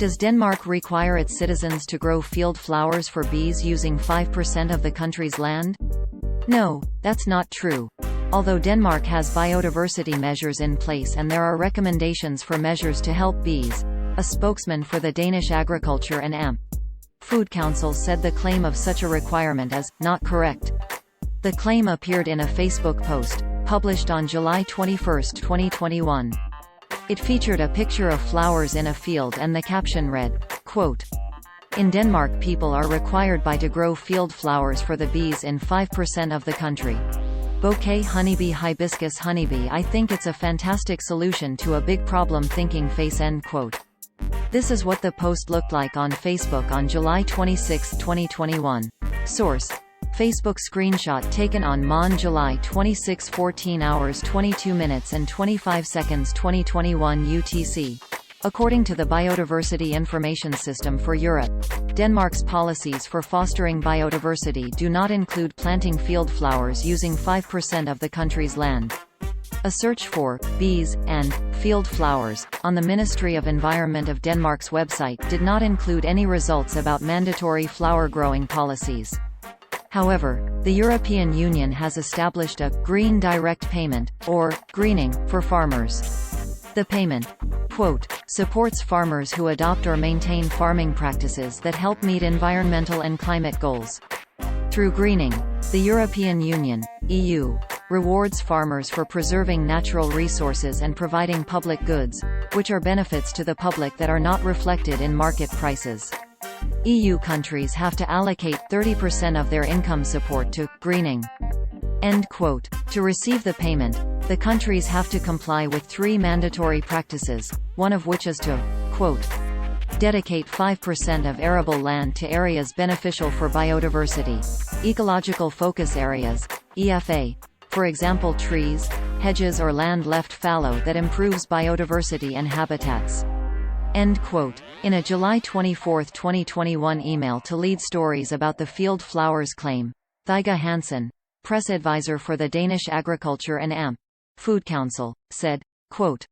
Does Denmark require its citizens to grow field flowers for bees using 5% of the country's land? No, that's not true. Although Denmark has biodiversity measures in place and there are recommendations for measures to help bees, a spokesman for the Danish Agriculture and Food Council said the claim of such a requirement is not correct. The claim appeared in a Facebook post, published on July 21, 2021. It featured a picture of flowers in a field and the caption read, quote, "In Denmark people are required by to grow field flowers for the bees in 5% of the country. Bouquet honeybee hibiscus honeybee I think it's a fantastic solution to a big problem thinking face end quote." This is what the post looked like on Facebook on July 26, 2021. Source: Facebook screenshot taken on July 26, 14 hours 22 minutes and 25 seconds 2021 UTC. According to the Biodiversity Information System for Europe, Denmark's policies for fostering biodiversity do not include planting field flowers using 5% of the country's land. A search for bees and field flowers on the Ministry of Environment of Denmark's website did not include any results about mandatory flower growing policies. However, the European Union has established a green direct payment, or greening, for farmers. The payment, quote, supports farmers who adopt or maintain farming practices that help meet environmental and climate goals. Through greening, the European Union, EU, rewards farmers for preserving natural resources and providing public goods, which are benefits to the public that are not reflected in market prices. EU countries have to allocate 30% of their income support to greening. End quote. To receive the payment, the countries have to comply with 3 mandatory practices, one of which is to, quote, dedicate 5% of arable land to areas beneficial for biodiversity, ecological focus areas, EFA, for example trees, hedges or land left fallow that improves biodiversity and habitats. End quote. In a July 24, 2021 email to Lead Stories about the field flowers claim, Thaiga Hansen, press advisor for the Danish Agriculture and Food Council, said, quote,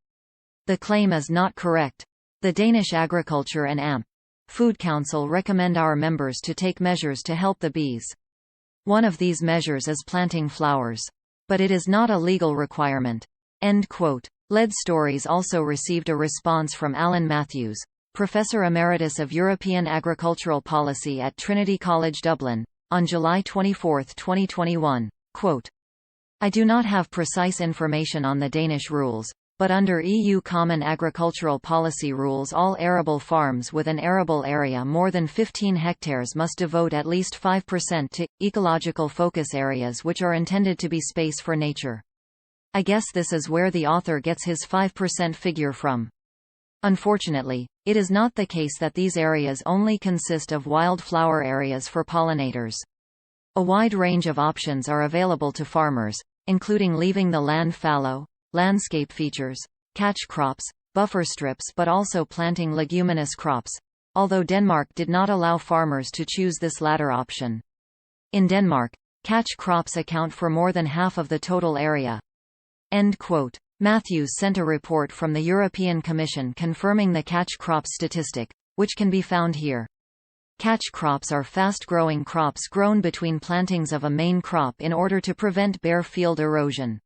"The claim is not correct. The Danish Agriculture and Food Council recommend our members to take measures to help the bees. One of these measures is planting flowers. But it is not a legal requirement." End quote. Lead Stories also received a response from Alan Matthews, Professor Emeritus of European Agricultural Policy at Trinity College Dublin, on July 24, 2021, quote, "I do not have precise information on the Danish rules, but under EU Common Agricultural Policy rules all arable farms with an arable area more than 15 hectares must devote at least 5% to ecological focus areas which are intended to be space for nature. I guess this is where the author gets his 5% figure from. Unfortunately, it is not the case that these areas only consist of wildflower areas for pollinators. A wide range of options are available to farmers, including leaving the land fallow, landscape features, catch crops, buffer strips but also planting leguminous crops, although Denmark did not allow farmers to choose this latter option. In Denmark, catch crops account for more than half of the total area. End quote. Matthews sent a report from the European Commission confirming the catch crops statistic, which can be found here. Catch crops are fast-growing crops grown between plantings of a main crop in order to prevent bare field erosion.